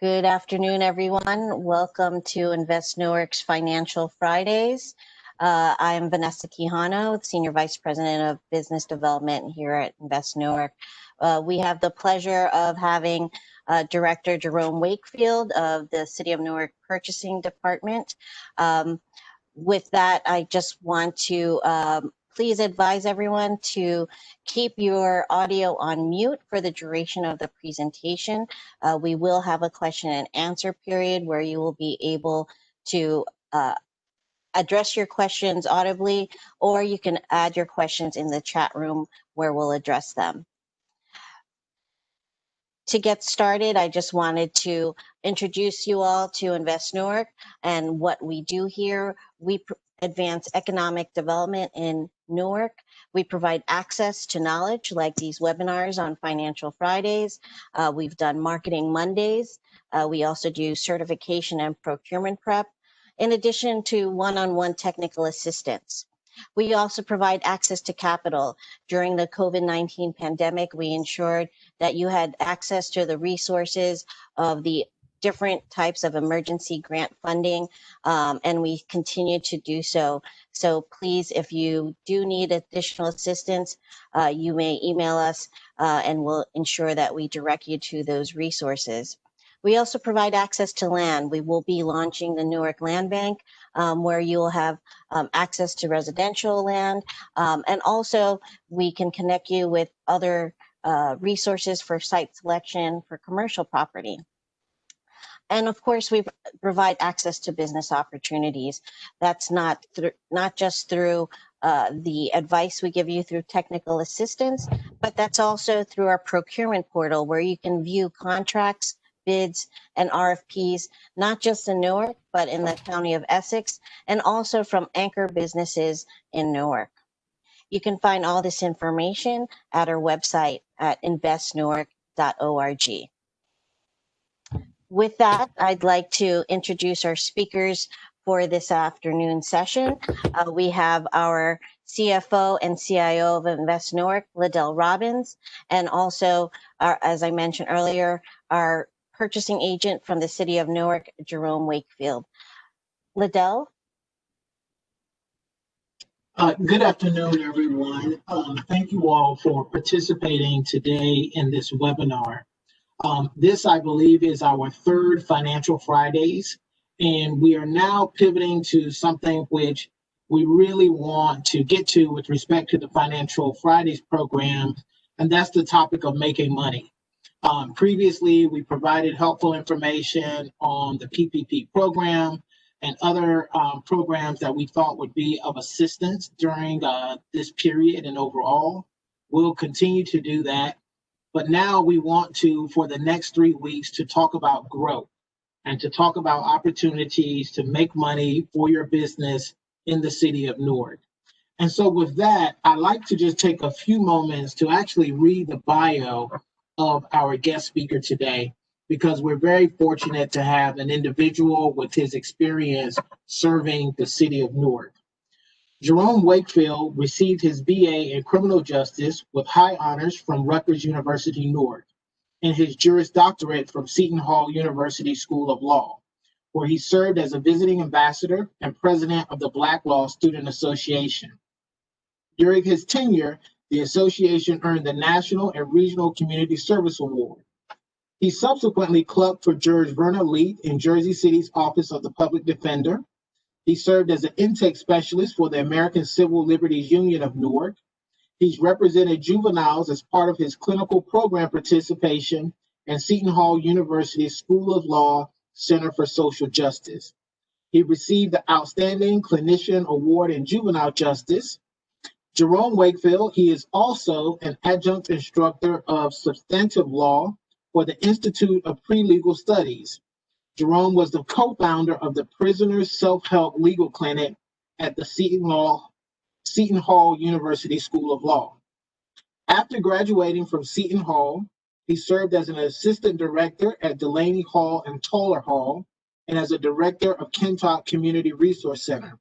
Good afternoon, everyone. Welcome to Invest Newark's Financial Fridays. I am Vanessa Quijano, Senior Vice President of Business Development here at Invest Newark. We have the pleasure of having Director Jerome Wakefield of the City of Newark Purchasing Department. With that, I just want to please advise everyone to keep your audio on mute for the duration of the presentation. We will have a question and answer period where you will be able to address your questions audibly, or you can add your questions in the chat room where we'll address them. To get started, I just wanted to introduce you all to Invest Newark and what we do here. We advance economic development in Newark. We provide access to knowledge like these webinars on Financial Fridays. We've done Marketing Mondays. We also do certification and procurement prep, in addition to one-on-one technical assistance. We also provide access to capital. During the COVID-19 pandemic, we ensured that you had access to the resources of the different types of emergency grant funding, and we continue to do so. So please, if you do need additional assistance, you may email us and we'll ensure that we direct you to those resources. We also provide access to land. We will be launching the Newark Land Bank, where you will have access to residential land. And also, we can connect you with other resources for site selection for commercial property. And of course, we provide access to business opportunities. That's not just through the advice we give you through technical assistance, but that's also through our procurement portal where you can view contracts, bids, and RFPs, not just in Newark, but in the County of Essex, and also from anchor businesses in Newark. You can find all this information at our website at investnewark.org. With that, I'd like to introduce our speakers for this afternoon session. We have our CFO and CIO of Invest Newark, Ladell Robbins, and also, as I mentioned earlier, our purchasing agent from the City of Newark, Jerome Wakefield. Ladell? Good afternoon, everyone. Thank you all for participating today in this webinar. This, I believe, is our third Financial Fridays, and we are now pivoting to something which we really want to get to with respect to the Financial Fridays program, and that's the topic of making money. Previously, we provided helpful information on the PPP program and other programs that we thought would be of assistance during this period and overall. We'll continue to do that. But now we want to, for the next 3 weeks, to talk about growth and to talk about opportunities to make money for your business in the City of Newark. And so with that, I'd like to just take a few moments to actually read the bio of our guest speaker today, because we're very fortunate to have an individual with his experience serving the City of Newark. Jerome Wakefield received his BA in criminal justice with high honors from Rutgers University, Newark, and his Juris Doctorate from Seton Hall University School of Law, where he served as a visiting ambassador and president of the Black Law Student Association. During his tenure, the association earned the National and Regional Community Service Award. He subsequently clerked for Judge Verna Leet in Jersey City's Office of the Public Defender. He served as an intake specialist for the American Civil Liberties Union of Newark. He's represented juveniles as part of his clinical program participation in Seton Hall University's School of Law Center for Social Justice. He received the Outstanding Clinician Award in Juvenile Justice. Jerome Wakefield, he is also an adjunct instructor of substantive law for the Institute of Pre-Legal Studies. Jerome was the co-founder of the Prisoners Self-Help Legal Clinic at the Seton Hall University School of Law. After graduating from Seton Hall, he served as an assistant director at Delaney Hall and Toller Hall, and as a director of Kentuck Community Resource Center.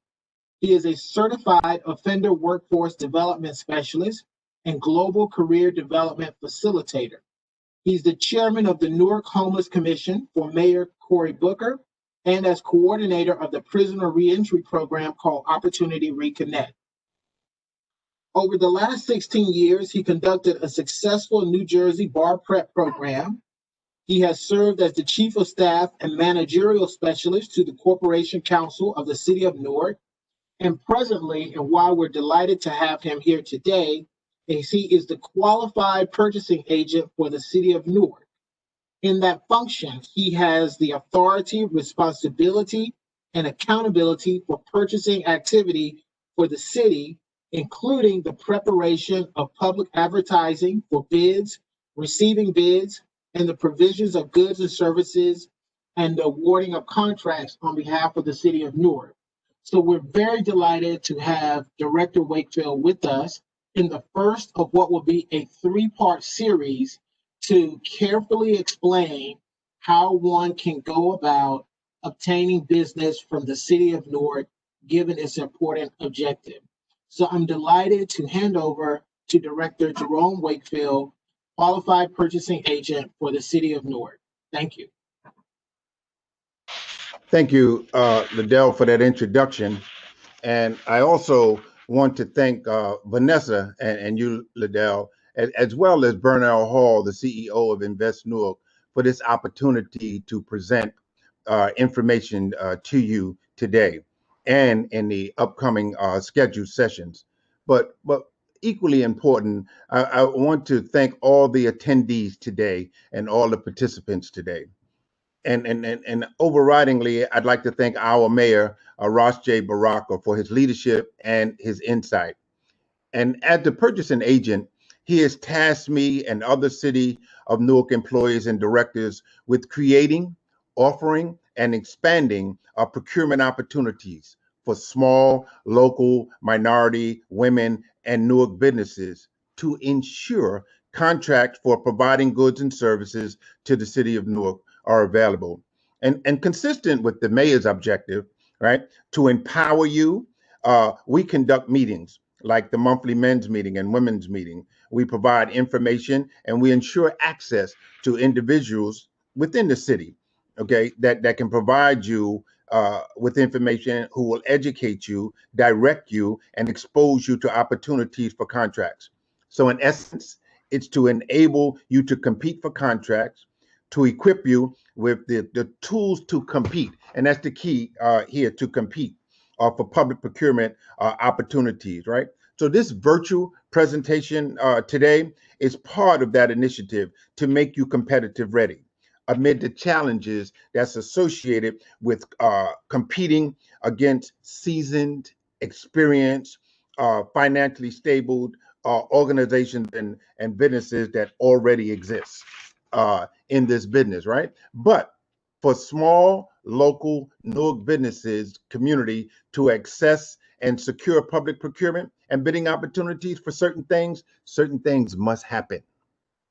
He is a certified offender workforce development specialist and global career development facilitator. He's the chairman of the Newark Homeless Commission for Mayor Cory Booker and as coordinator of the prisoner reentry program called Opportunity Reconnect. Over the last 16 years, he conducted a successful New Jersey bar prep program. He has served as the chief of staff and managerial specialist to the Corporation Council of the City of Newark. And presently, and while we're delighted to have him here today, is he is the qualified purchasing agent for the City of Newark. In that function, he has the authority, responsibility, and accountability for purchasing activity for the city, including the preparation of public advertising for bids, receiving bids, and the provisions of goods and services, and the awarding of contracts on behalf of the City of Newark. So we're very delighted to have Director Wakefield with us in the first of what will be a three-part series to carefully explain how one can go about obtaining business from the City of Newark, given its important objective. So I'm delighted to hand over to Director Jerome Wakefield, qualified purchasing agent for the City of Newark. Thank you. Thank you, Ladell, for that introduction. And I also want to thank Vanessa and you, Ladell, as well as Bernal Hall, the CEO of Invest Newark, for this opportunity to present information to you today and in the upcoming scheduled sessions. But equally important, I want to thank all the attendees today and all the participants today. And overridingly, I'd like to thank our mayor, Ross J. Baraka, for his leadership and his insight. And as the purchasing agent, he has tasked me and other City of Newark employees and directors with creating, offering, and expanding our procurement opportunities for small, local, minority, women, and Newark businesses to ensure contracts for providing goods and services to the City of Newark are available. And consistent with the mayor's objective, right, to empower you, we conduct meetings like the monthly men's meeting and women's meeting. We provide information and we ensure access to individuals within the city, okay, that can provide you with information, who will educate you, direct you, and expose you to opportunities for contracts. So in essence, it's to enable you to compete for contracts, to equip you with the tools to compete. And that's the key here, to compete for public procurement opportunities, right? So this virtual presentation today is part of that initiative to make you competitive ready amid the challenges that's associated with competing against seasoned, experienced, financially stable organizations and businesses that already exist in this business, right? But for small, local Newark businesses, community to access and secure public procurement and bidding opportunities for certain things must happen.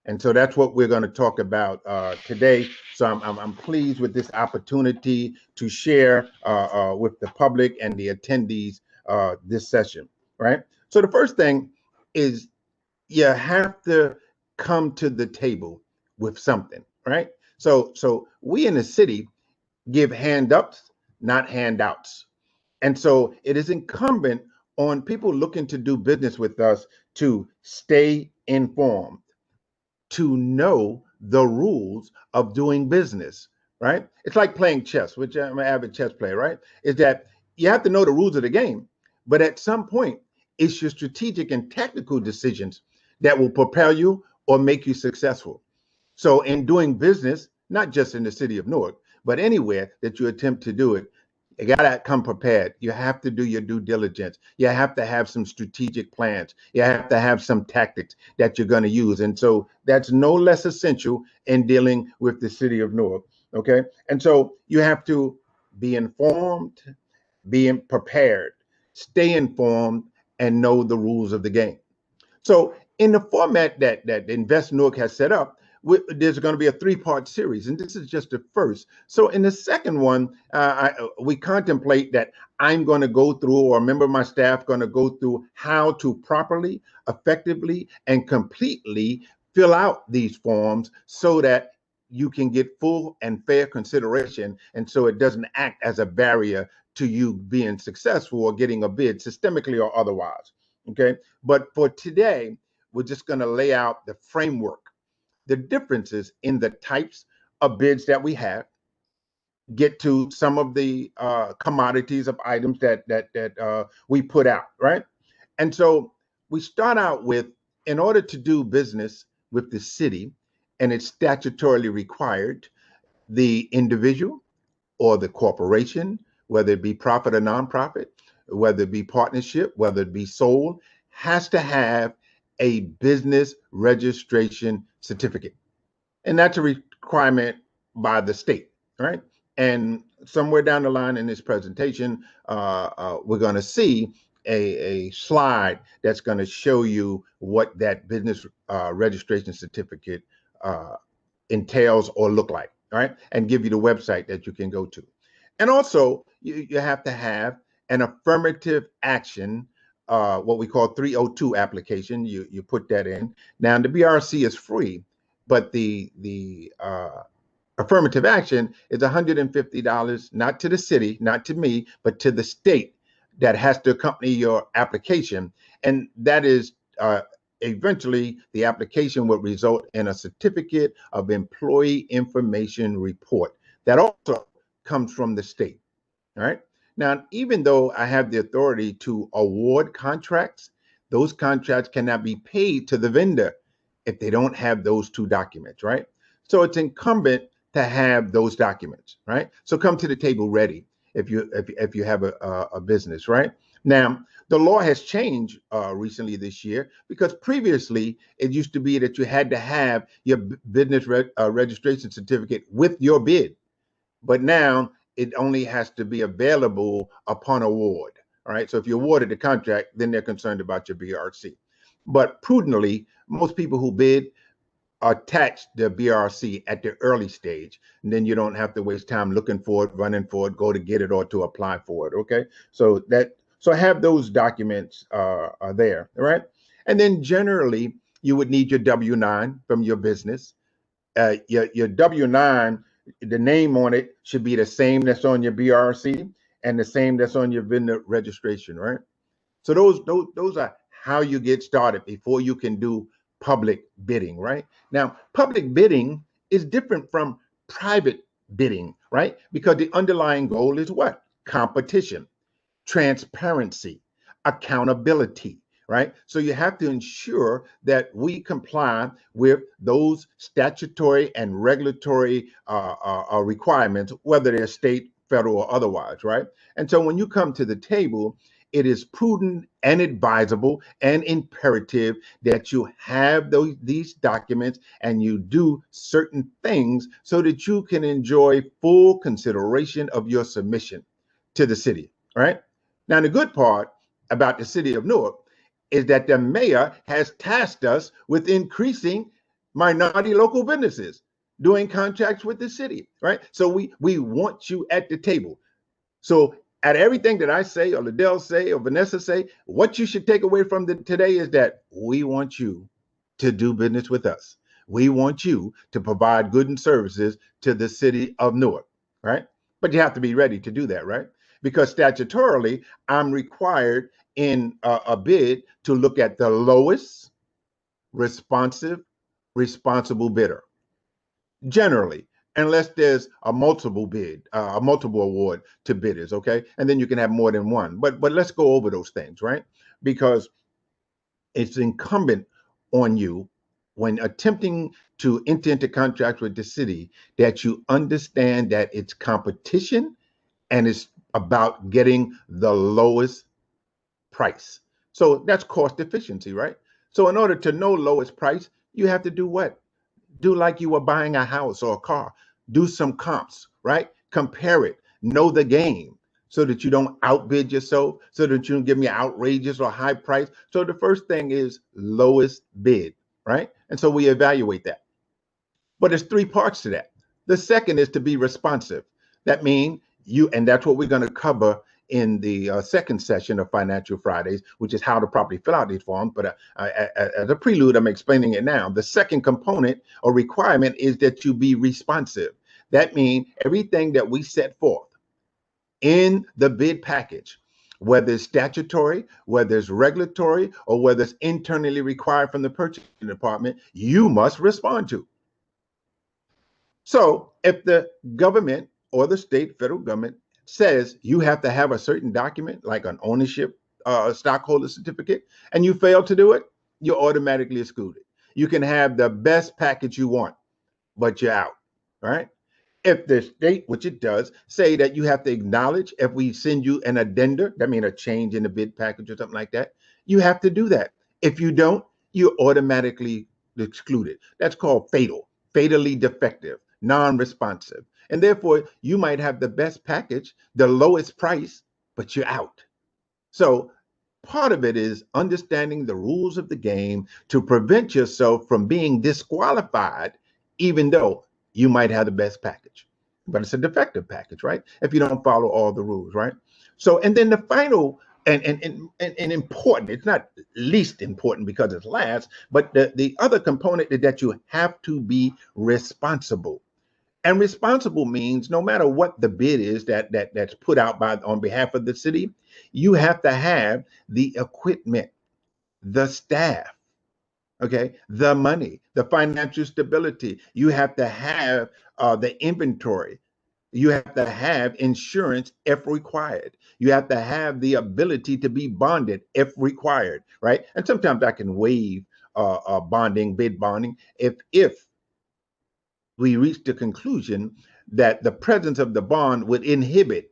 And so that's what we're going to talk about today. So I'm pleased with this opportunity to share with the public and the attendees this session, right? So the first thing is you have to come to the table with something, right? So we in the city give hand ups, not handouts. And so it is incumbent on people looking to do business with us to stay informed, to know the rules of doing business, right? It's like playing chess, which I'm an avid chess player, right? Is that you have to know the rules of the game, but at some point, it's your strategic and tactical decisions that will propel you or make you successful. So in doing business, not just in the City of Newark, but anywhere that you attempt to do it, you gotta come prepared. You have to do your due diligence. You have to have some strategic plans. You have to have some tactics that you're going to use. And so that's no less essential in dealing with the City of Newark. Okay. And so you have to be informed, be prepared, stay informed, and know the rules of the game. So in the format that Invest Newark has set up, there's going to be a three-part series, and this is just the first. So in the second one, we contemplate that I'm going to go through, or a member of my staff going to go through how to properly, effectively, and completely fill out these forms so that you can get full and fair consideration, and so it doesn't act as a barrier to you being successful or getting a bid systemically or otherwise. Okay, but for today, we're just going to lay out the framework, the differences in the types of bids that we have, get to some of the commodities of items that we put out, right? And so we start out with, in order to do business with the city, and it's statutorily required, the individual or the corporation, whether it be profit or nonprofit, whether it be partnership, whether it be sole, has to have a business registration certificate. And that's a requirement by the state, right? And somewhere down the line in this presentation, we're going to see a slide that's going to show you what that business registration certificate entails or look like, right? And give you the website that you can go to. And also, you have to have an affirmative action, what we call 302 application. You put that in. Now, the BRC is free, but the affirmative action is $150, not to the city, not to me, but to the state that has to accompany your application. And that is eventually the application would result in a certificate of employee information report that also comes from the state. All right. Now, even though I have the authority to award contracts, those contracts cannot be paid to the vendor if they don't have those two documents, right? So it's incumbent to have those documents, right? So come to the table ready if you have a business, right? Now, the law has changed recently this year, because previously it used to be that you had to have your business registration certificate with your bid, but now it only has to be available upon award. All right. So if you awarded the contract, then they're concerned about your BRC. But prudently, most people who bid attach the BRC at the early stage, and then you don't have to waste time looking for it, running for it, go to get it, or to apply for it. Okay. So have those documents are there. All right. And then generally you would need your W-9 from your business. Your W-9, the name on it should be the same that's on your BRC and the same that's on your vendor registration, right? So those are how you get started before you can do public bidding, right? Now, public bidding is different from private bidding, right? Because the underlying goal is what? Competition, transparency, accountability, right? So you have to ensure that we comply with those statutory and regulatory requirements, whether they're state, federal, or otherwise, right? And so when you come to the table, it is prudent and advisable and imperative that you have these documents and you do certain things so that you can enjoy full consideration of your submission to the city, right? Now, the good part about the city of Newark is that the mayor has tasked us with increasing minority local businesses doing contracts with the city, right? So we want you at the table. So at everything that I say, or Ladell say, or Vanessa say, what you should take away from today is that we want you to do business with us. We want you to provide goods and services to the city of Newark, right? But you have to be ready to do that, right? Because statutorily, I'm required in a bid to look at the lowest responsible bidder. Generally, unless there's a multiple award to bidders, okay? And then you can have more than one. But let's go over those things, right? Because it's incumbent on you when attempting to enter into contracts with the city that you understand that it's competition and it's about getting the lowest price. So that's cost efficiency, right? So in order to know lowest price, you have to do what? Do like you were buying a house or a car. Do some comps, right? Compare it. Know the game so that you don't outbid yourself, so that you don't give me outrageous or high price. So the first thing is lowest bid, right? And so we evaluate that. But there's three parts to that. The second is to be responsive. That means and that's what we're going to cover in the second session of Financial Fridays, which is how to properly fill out these forms. But as a prelude, I'm explaining it now. The second component or requirement is that you be responsive. That means everything that we set forth in the bid package, whether it's statutory, whether it's regulatory, or whether it's internally required from the purchasing department, you must respond to. So if the government or the state, federal government says you have to have a certain document, like an ownership stockholder certificate, and you fail to do it, you're automatically excluded. You can have the best package you want, but you're out, right? If the state, which it does, say that you have to acknowledge if we send you an addenda, that means a change in the bid package or something like that, you have to do that. If you don't, you're automatically excluded. That's called fatal, fatally defective, non-responsive. And therefore, you might have the best package, the lowest price, but you're out. So part of it is understanding the rules of the game to prevent yourself from being disqualified, even though you might have the best package, but it's a defective package, right? If you don't follow all the rules, right? So, and then the final and important, it's not least important because it's last, but the other component is that you have to be responsible. And responsible means no matter what the bid is that's put out on behalf of the city, you have to have the equipment, the staff, okay, the money, the financial stability. You have to have the inventory. You have to have insurance if required. You have to have the ability to be bonded if required, right? And sometimes I can waive bonding, bid bonding, if we reach the conclusion that the presence of the bond would inhibit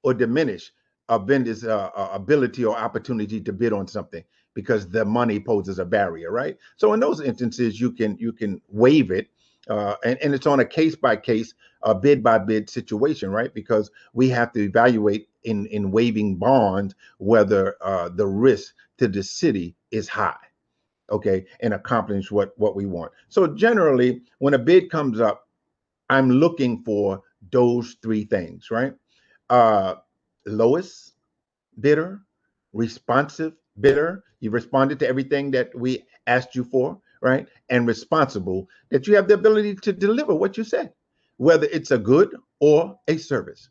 or diminish a vendor's ability or opportunity to bid on something because the money poses a barrier, right? So in those instances, you can waive it, and it's on a case by case, bid by bid situation, right? Because we have to evaluate in waiving bonds whether the risk to the city is high, okay, and accomplish what we want. So generally, when a bid comes up, I'm looking for those three things, right? Lowest bidder, responsive bidder. You responded to everything that we asked you for, right? And responsible, that you have the ability to deliver what you said, whether it's a good or a service.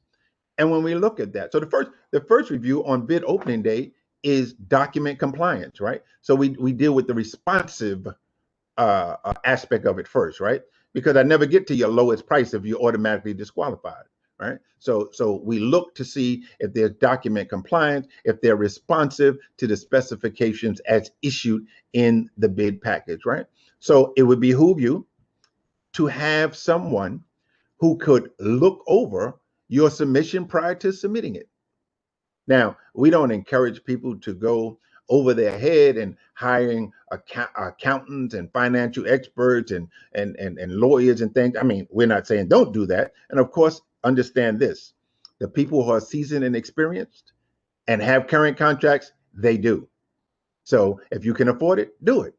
And when we look at that, so the first review on bid opening day is document compliance, right? So we deal with the responsive aspect of it first, right? Because I never get to your lowest price if you're automatically disqualified, right? So we look to see if there's document compliance, if they're responsive to the specifications as issued in the bid package, right? So it would behoove you to have someone who could look over your submission prior to submitting it. Now, we don't encourage people to go over their head and hiring accountants and financial experts and lawyers and things. I mean, we're not saying don't do that. And of course, understand this: the people who are seasoned and experienced and have current contracts, they do. So if you can afford it, do it.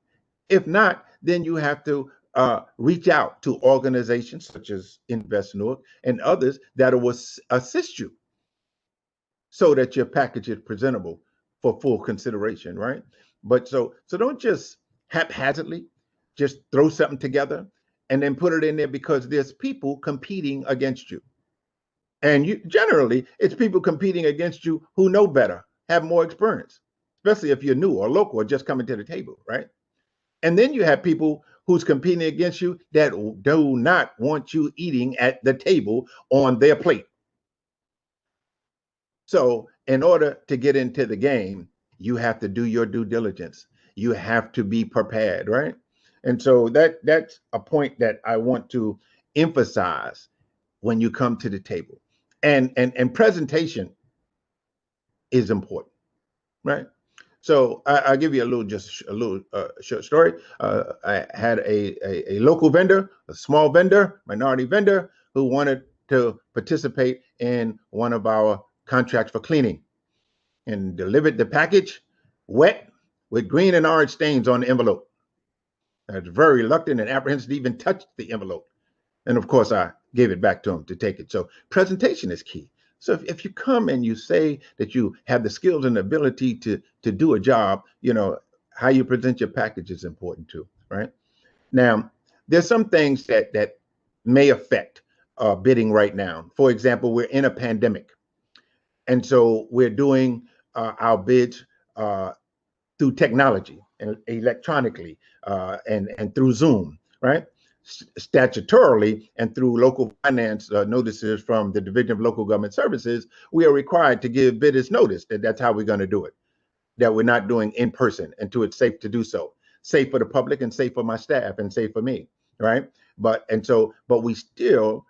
If not, then you have to reach out to organizations such as Invest Newark and others that will assist you so that your package is presentable for full consideration, right? But so don't just haphazardly just throw something together and then put it in there because there's people competing against you. And you generally it's people competing against you who know better, have more experience, especially if you're new or local or just coming to the table, right? And then you have people who's competing against you that do not want you eating at the table on their plate. So in order to get into the game, you have to do your due diligence. You have to be prepared, right? And so that's a point that I want to emphasize when you come to the table. And presentation is important, right? So I'll give you a little short story. I had a local vendor, a small vendor, minority vendor, who wanted to participate in one of our contracts for cleaning, and delivered the package wet with green and orange stains on the envelope. I was very reluctant and apprehensive to even touch the envelope. And of course, I gave it back to him to take it. So presentation is key. So if you come and you say that you have the skills and ability to do a job, how you present your package is important too, right? Now, there's some things that may affect bidding right now. For example, we're in a pandemic, and so we're doing our bids through technology and electronically and through Zoom, right? Statutorily and through local finance notices from the Division of Local Government Services, we are required to give bidders notice that that's how we're going to do it, that we're not doing in person until it's safe to do so. Safe for the public and safe for my staff and safe for me, right? But we still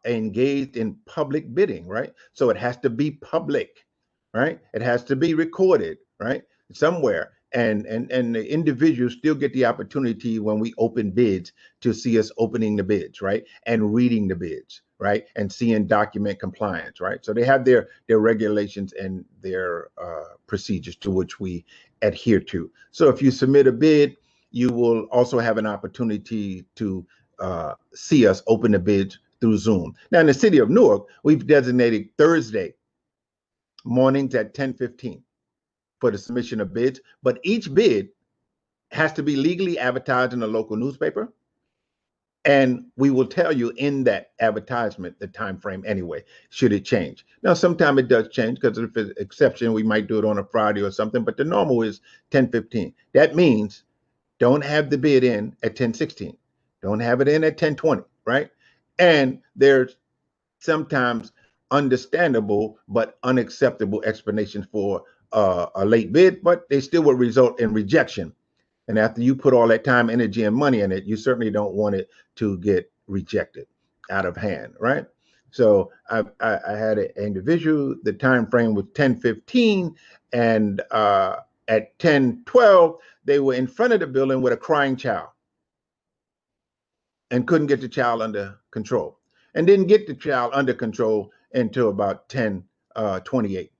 engaged in public bidding, right? So it has to be public, right? It has to be recorded, right? Somewhere. And the individuals still get the opportunity when we open bids to see us opening the bids, right? And reading the bids, right? And seeing document compliance, right? So they have their regulations and their procedures to which we adhere to. So if you submit a bid, you will also have an opportunity to see us open the bids through Zoom. Now in the city of Newark, we've designated Thursday mornings at 10:15 for the submission of bids, but each bid has to be legally advertised in a local newspaper. And we will tell you in that advertisement the time frame anyway, should it change. Now, sometimes it does change because if it's an exception, we might do it on a Friday or something, but the normal is 10:15. That means don't have the bid in at 10:16. Don't have it in at 10:20, right? And there's sometimes understandable but unacceptable explanations for a late bid, but they still will result in rejection. And after you put all that time, energy, and money in it, you certainly don't want it to get rejected out of hand, right? So I had an individual, the time frame was 10:15, and at 10:12, they were in front of the building with a crying child and couldn't get the child under control, and didn't get the child under control until about 10:28.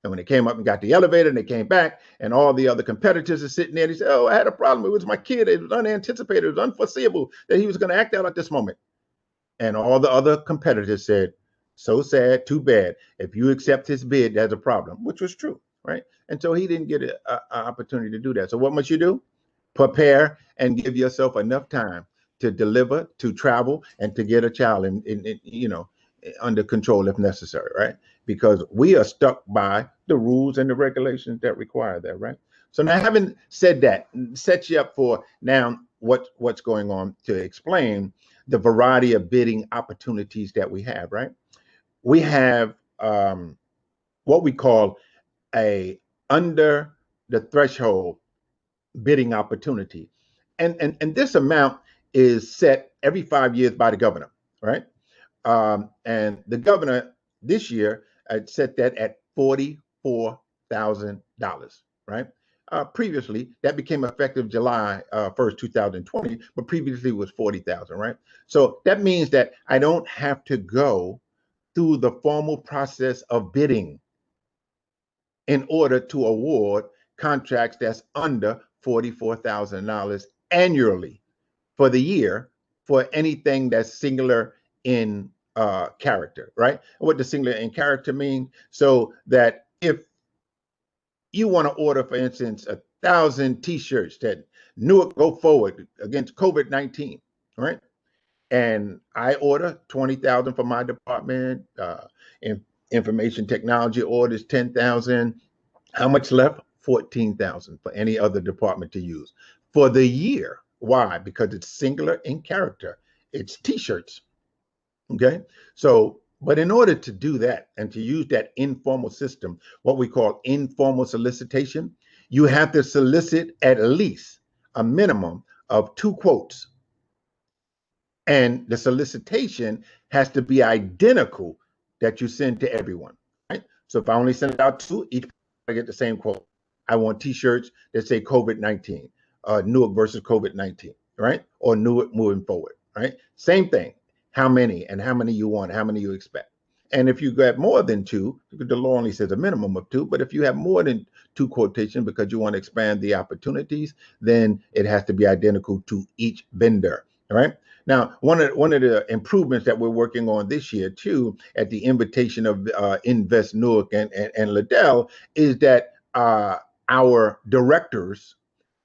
And when they came up and got the elevator and they came back and all the other competitors are sitting there, they said, oh, I had a problem. It was my kid. It was unanticipated. It was unforeseeable that he was going to act out at this moment. And all the other competitors said, so sad, too bad. If you accept his bid, there's a problem, which was true, right? And so he didn't get an opportunity to do that. So what must you do? Prepare and give yourself enough time to deliver, to travel, and to get a child in under control if necessary, right? Because we are stuck by the rules and the regulations that require that, right? So now, having said that, sets you up for now what's going on to explain the variety of bidding opportunities that we have, right? We have what we call a under the threshold bidding opportunity. And this amount is set every 5 years by the governor, right? And the governor this year set that at $44,000, right? Previously, that became effective July 1st, 2020, but previously it was 40,000, right? So that means that I don't have to go through the formal process of bidding in order to award contracts that's under $44,000 annually for the year for anything that's singular in character, right? What does singular in character mean? So that if you want to order, for instance, 1,000 T-shirts that Newark go forward against COVID-19, right? And I order 20,000 for my department. Information technology orders 10,000. How much left? 14,000 for any other department to use for the year. Why? Because it's singular in character. It's T-shirts. Okay. So, but in order to do that and to use that informal system, what we call informal solicitation, you have to solicit at least a minimum of 2 quotes. And the solicitation has to be identical that you send to everyone, right? So if I only send out 2, each I get the same quote. I want T-shirts that say COVID-19, Newark versus COVID-19, right? Or Newark moving forward, right? Same thing. How many and how many you want, how many you expect. And if you get more than 2, the law only says a minimum of 2, but if you have more than 2 quotations because you want to expand the opportunities, then it has to be identical to each vendor, right? Now, one of the improvements that we're working on this year too, at the invitation of Invest Newark and Ladell, is that our directors,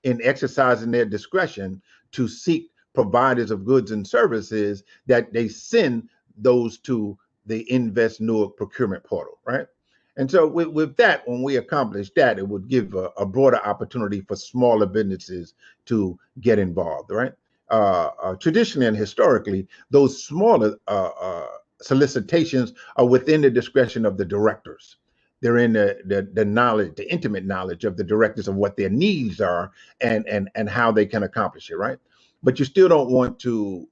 in exercising their discretion to seek providers of goods and services, that they send those to the Invest Newark procurement portal, right? And so with that, when we accomplish that, it would give a broader opportunity for smaller businesses to get involved, right? Traditionally and historically, those smaller solicitations are within the discretion of the directors. They're in the knowledge, the intimate knowledge of the directors of what their needs are and how they can accomplish it, right? But you still don't want to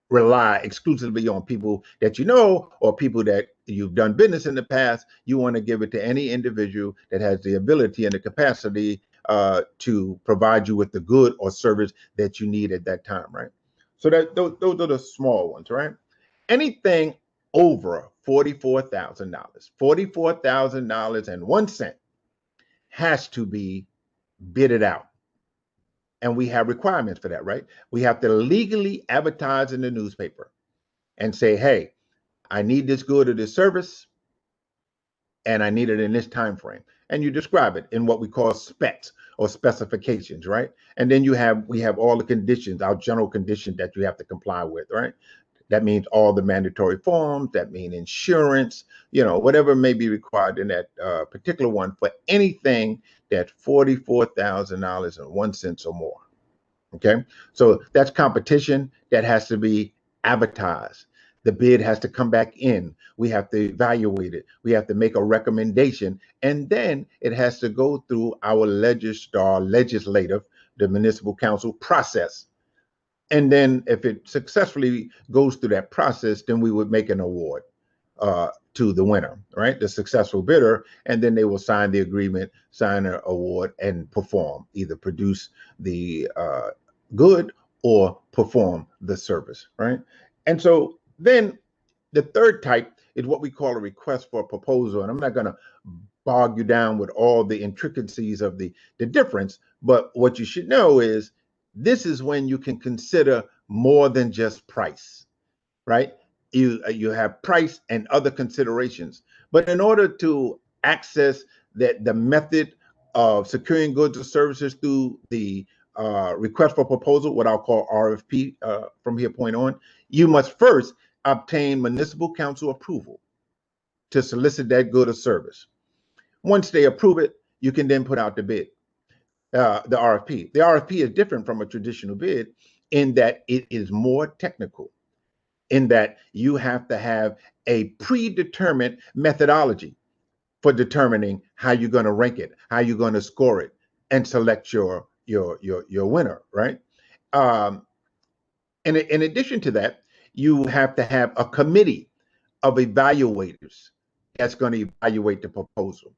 rely exclusively on people that you know or people that you've done business in the past. You want to give it to any individual that has the ability and the capacity to provide you with the good or service that you need at that time, right? So those are the small ones, right? Anything over $44,000 has to be bidded out. And we have requirements for that, right? We have to legally advertise in the newspaper and say, hey, I need this good or this service, and I need it in this time frame. And you describe it in what we call specs or specifications, right? And then we have all the conditions, our general conditions that you have to comply with, right? That means all the mandatory forms, that means insurance, whatever may be required in that particular one for anything that's $44,001 or more. Okay, so that's competition that has to be advertised. The bid has to come back in. We have to evaluate it. We have to make a recommendation, and then it has to go through our legislative, the municipal council process. And then if it successfully goes through that process, then we would make an award to the winner, right? The successful bidder, and then they will sign the agreement, sign an award, and perform, either produce the good or perform the service, right? And so then the third type is what we call a request for a proposal. And I'm not going to bog you down with all the intricacies of the difference, but what you should know is this is when you can consider more than just price, right? You have price and other considerations. But in order to access the method of securing goods or services through the request for proposal, what I'll call RFP from here point on, you must first obtain municipal council approval to solicit that good or service. Once they approve it, you can then put out the bid, the RFP. The RFP is different from a traditional bid in that it is more technical, in that you have to have a predetermined methodology for determining how you're going to rank it, how you're going to score it, and select your winner, right? And in addition to that, you have to have a committee of evaluators that's going to evaluate the proposal.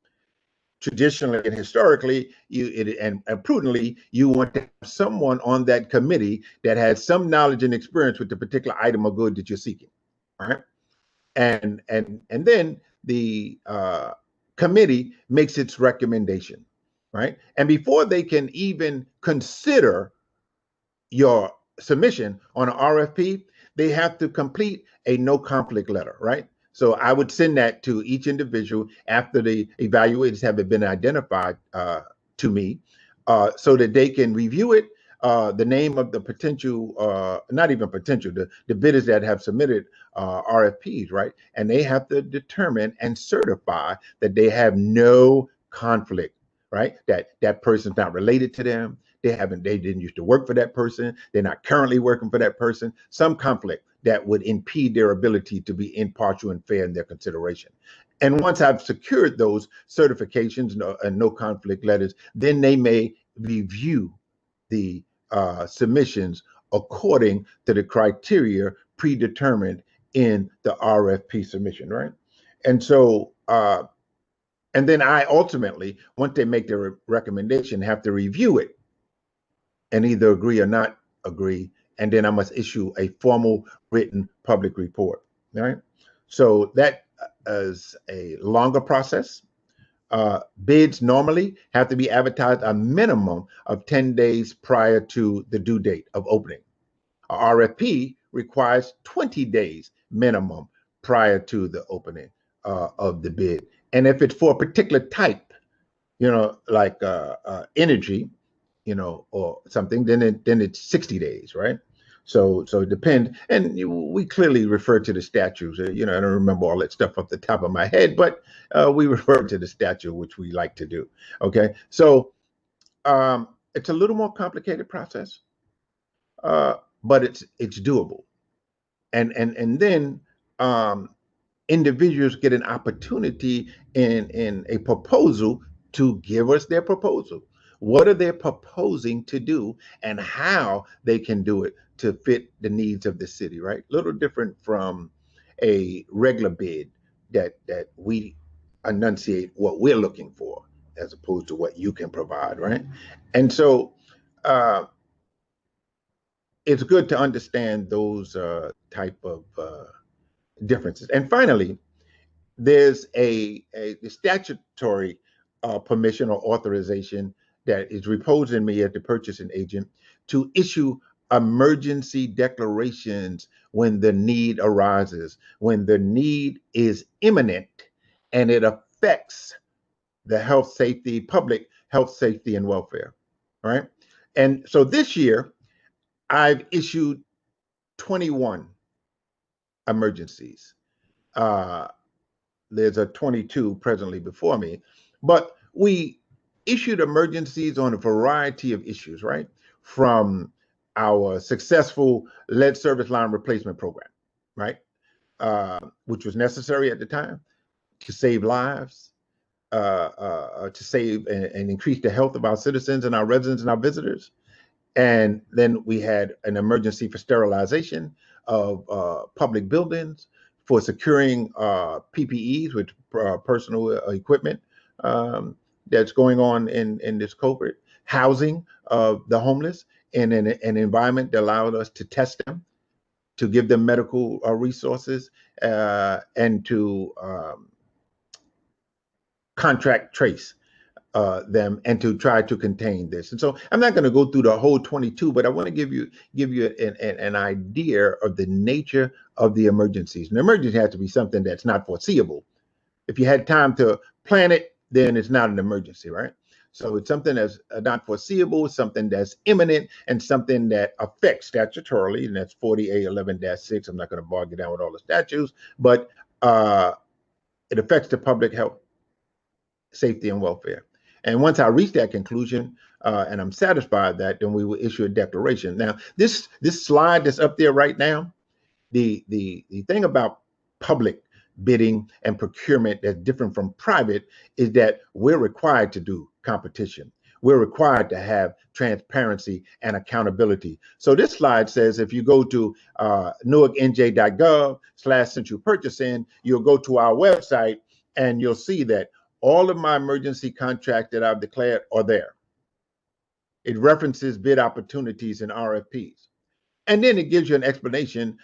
Traditionally and historically, and prudently, you want to have someone on that committee that has some knowledge and experience with the particular item or good that you're seeking, all right? And then the committee makes its recommendation, right? And before they can even consider your submission on an RFP, they have to complete a no conflict letter, right? So I would send that to each individual after the evaluators have been identified to me, so that they can review it. The name of the potential, not even potential, the bidders that have submitted RFPs, right? And they have to determine and certify that they have no conflict, right? That person's not related to them. They didn't used to work for that person. They're not currently working for that person. Some conflict that would impede their ability to be impartial and fair in their consideration. And once I've secured those certifications and no conflict letters, then they may review the submissions according to the criteria predetermined in the RFP submission, right? And so, and then I ultimately, once they make their recommendation, have to review it and either agree or not agree, and then I must issue a formal written public report, right? So that is a longer process. Bids normally have to be advertised a minimum of 10 days prior to the due date of opening. A RFP requires 20 days minimum prior to the opening of the bid. And if it's for a particular type, like energy, or something, then it's 60 days, right? So it depends. And we clearly refer to the statutes. I don't remember all that stuff off the top of my head, but we refer to the statute, which we like to do. Okay, so it's a little more complicated process, but it's doable. And then individuals get an opportunity in a proposal to give us their proposal. What are they proposing to do and how they can do it to fit the needs of the city, right? A little different from a regular bid that we enunciate what we're looking for as opposed to what you can provide, right? And so it's good to understand those type of differences. And finally, there's the statutory permission or authorization that is reposed in me as the purchasing agent to issue emergency declarations when the need arises, when the need is imminent and it affects the health, safety, public health, safety, and welfare. All right. And so this year, I've issued 21 emergencies. There's a 22 presently before me, but we issued emergencies on a variety of issues, right? From our successful lead service line replacement program, right? Which was necessary at the time to save lives, to save and increase the health of our citizens and our residents and our visitors. And then we had an emergency for sterilization of public buildings, for securing PPEs, with personal equipment that's going on in this COVID, housing of the homeless in an environment that allowed us to test them, to give them medical resources, and to contract trace them and to try to contain this. And so I'm not going to go through the whole 22, but I want to give you an idea of the nature of the emergencies. An emergency has to be something that's not foreseeable. If you had time to plan it, then it's not an emergency, right? So it's something that's not foreseeable, something that's imminent, and something that affects statutorily, and that's 40A11-6. I'm not going to bog you down with all the statutes, but it affects the public health, safety, and welfare. And once I reach that conclusion, and I'm satisfied that, then we will issue a declaration. Now, this slide that's up there right now, the thing about public bidding and procurement that's different from private is that we're required to do competition. We're required to have transparency and accountability. So this slide says if you go to newarknj.gov/central purchasing, you'll go to our website and you'll see that all of my emergency contracts that I've declared are there. It references bid opportunities and RFPs. And then it gives you an explanation,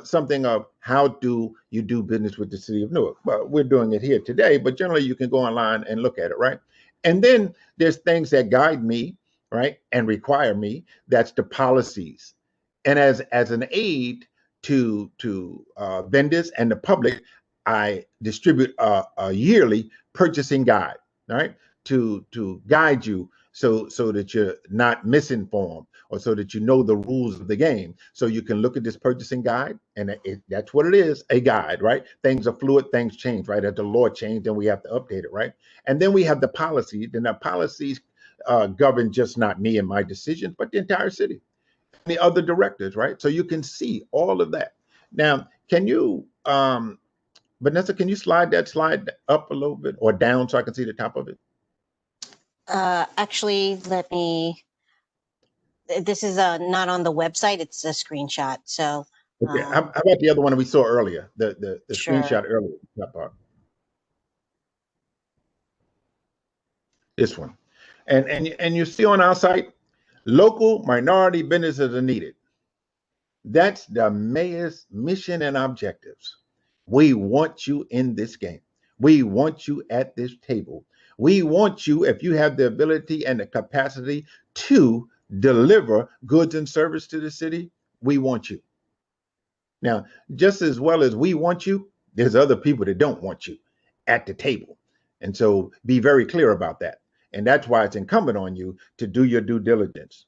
something of how do you do business with the City of Newark. Well, we're doing it here today, but generally you can go online and look at it, right? And then there's things that guide me, right, and require me. That's the policies. And as an aid to vendors and the public, I distribute a yearly purchasing guide, right, to guide you so that you're not misinformed, or so that you know the rules of the game. So you can look at this purchasing guide, and that's what it is, a guide, right? Things are fluid, things change, right? As the law changed, then we have to update it, right? And then we have the policy. Then the policies govern just not me and my decisions, but the entire city, and the other directors, right? So you can see all of that. Now, can you, Vanessa, can you slide that slide up a little bit or down so I can see the top of it? Actually, this is not on the website. It's a screenshot. So okay. How about the other one we saw earlier, the sure. screenshot earlier, that part. This one. And you see on our site, local minority businesses are needed. That's the mayor's mission and objectives. We want you in this game. We want you at this table. We want you, if you have the ability and the capacity to deliver goods and service to the city, we want you. Now, just as well as we want you, there's other people that don't want you at the table. And so be very clear about that. And that's why it's incumbent on you to do your due diligence,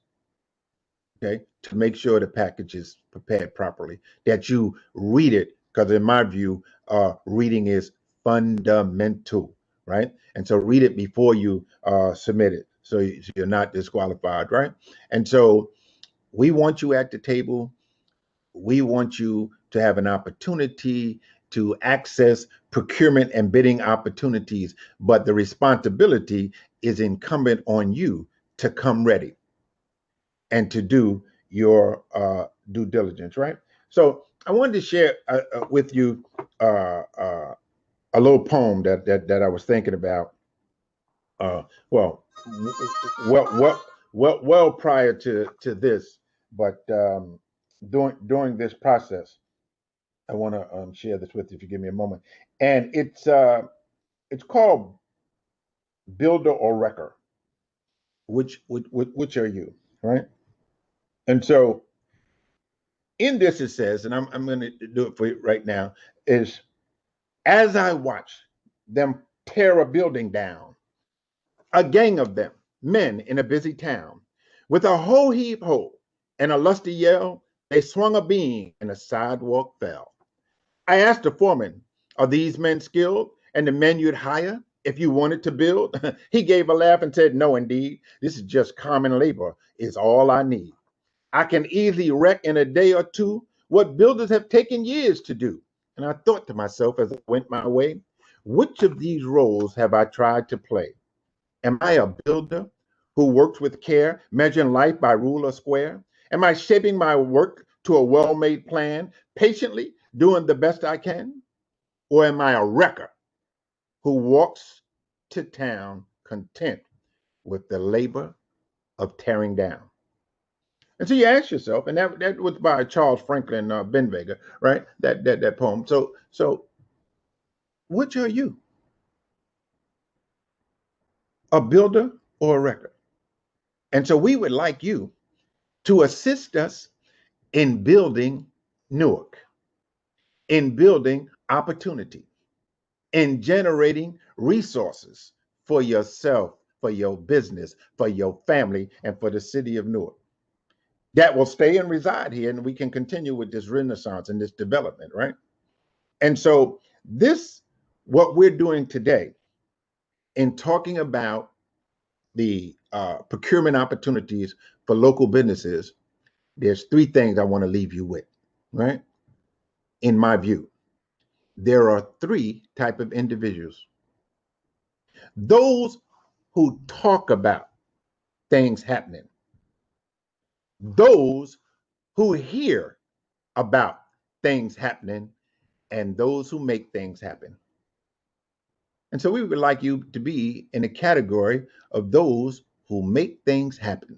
okay, to make sure the package is prepared properly, that you read it, because in my view, reading is fundamental, right? And so read it before you submit it, so you're not disqualified, right? And so we want you at the table. We want you to have an opportunity to access procurement and bidding opportunities, but the responsibility is incumbent on you to come ready and to do your due diligence, right? So I wanted to share with you a little poem that I was thinking about. Well, well prior to this, but during this process, I want to share this with you if you give me a moment. And it's called Builder or Wrecker. Which are you, right? And so in this it says, and I'm going to do it for you right now, is as I watch them tear a building down, a gang of them, men in a busy town, with a ho heave ho and a lusty yell, they swung a beam and the sidewalk fell. I asked the foreman, are these men skilled and the men you'd hire if you wanted to build? He gave a laugh and said, no, indeed. This is just common labor is all I need. I can easily wreck in a day or two what builders have taken years to do. And I thought to myself as I went my way, which of these roles have I tried to play? Am I a builder who works with care, measuring life by rule or square? Am I shaping my work to a well-made plan, patiently doing the best I can? Or am I a wrecker who walks to town content with the labor of tearing down? And so you ask yourself, and that was by Charles Franklin Benvega, right? That poem. So which are you? A builder or a wrecker? And so we would like you to assist us in building Newark, in building opportunity, in generating resources for yourself, for your business, for your family, and for the city of Newark that will stay and reside here, and we can continue with this renaissance and this development, right? And so this, what we're doing today in talking about the procurement opportunities for local businesses, there's three things I want to leave you with, right? In my view, there are three type of individuals. Those who talk about things happening, those who hear about things happening, and those who make things happen. And so we would like you to be in a category of those who make things happen.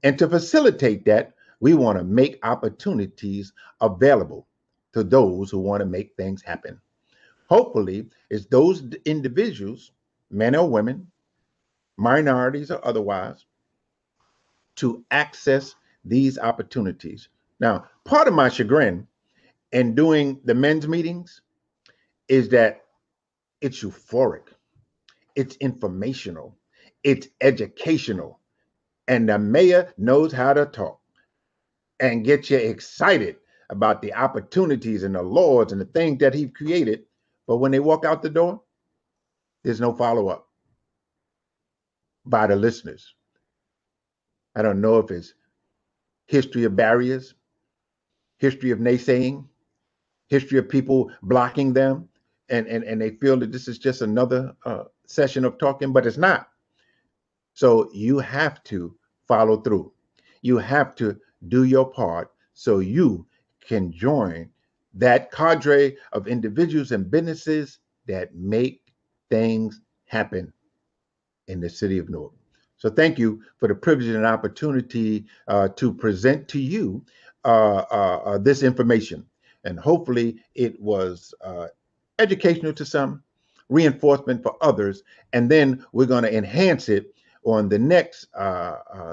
And to facilitate that, we want to make opportunities available to those who want to make things happen. Hopefully, it's those individuals, men or women, minorities or otherwise, to access these opportunities. Now, part of my chagrin in doing the men's meetings is that it's euphoric, it's informational, it's educational, and the mayor knows how to talk and get you excited about the opportunities and the laws and the things that he created. But when they walk out the door, there's no follow-up by the listeners. I don't know if it's history of barriers, history of naysaying, history of people blocking them, and they feel that this is just another session of talking, but it's not. So you have to follow through. You have to do your part so you can join that cadre of individuals and businesses that make things happen in the city of Newark. So thank you for the privilege and opportunity to present to you this information. And hopefully it was educational to some, reinforcement for others, and then we're going to enhance it on the next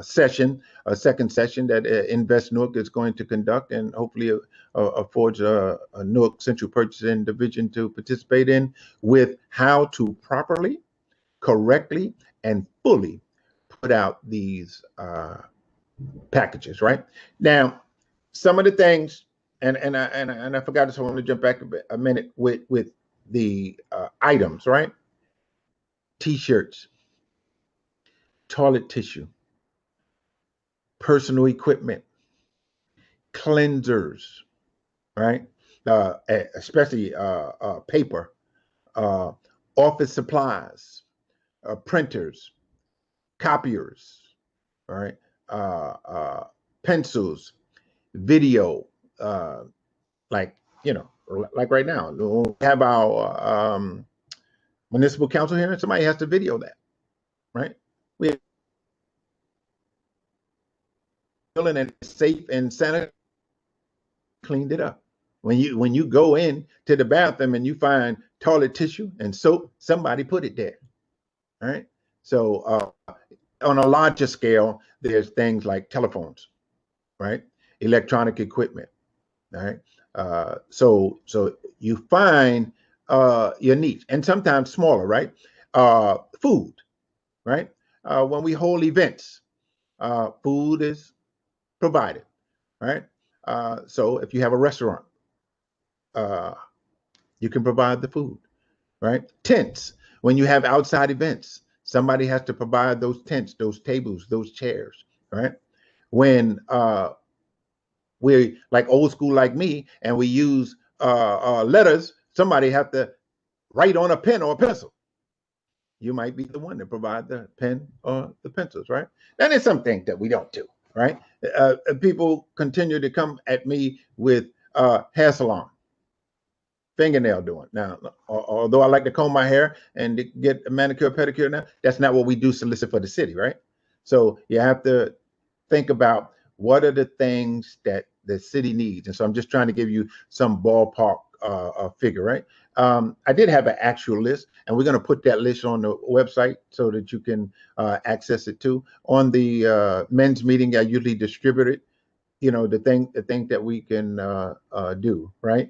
session, a second session that Invest Newark is going to conduct, and hopefully affords a Newark Central Purchasing Division to participate in, with how to properly, correctly, and fully put out these packages. Right now, some of the things, and I forgot, so I want to jump back a minute with the items. Right, T-shirts, toilet tissue, personal equipment, cleansers, right? Especially paper, office supplies, printers, copiers, all right? Pencils, video, like, like right now, we have our municipal council here, and somebody has to video that, right? We have and safe and sanitary, cleaned it up. When you go in to the bathroom and you find toilet tissue and soap, somebody put it there. All right. So on a larger scale, there's things like telephones, right? Electronic equipment. All right. So you find your needs, and sometimes smaller, right? Food, right? When we hold events, food is provided, right? So if you have a restaurant, you can provide the food, right? Tents. When you have outside events, somebody has to provide those tents, those tables, those chairs, right? When we're like old school like me, and we use letters, somebody have to write on a pen or a pencil. You might be the one to provide the pen or the pencils, right? That is something that we don't do, right? People continue to come at me with hair salon, fingernail doing. Now, although I like to comb my hair and to get a manicure, pedicure now, that's not what we do solicit for the city, right? So you have to think about what are the things that the city needs. And so I'm just trying to give you some ballpark figure, right? I did have an actual list, and we're going to put that list on the website so that you can access it too. On the men's meeting, I usually distribute it, the thing that we can do, right?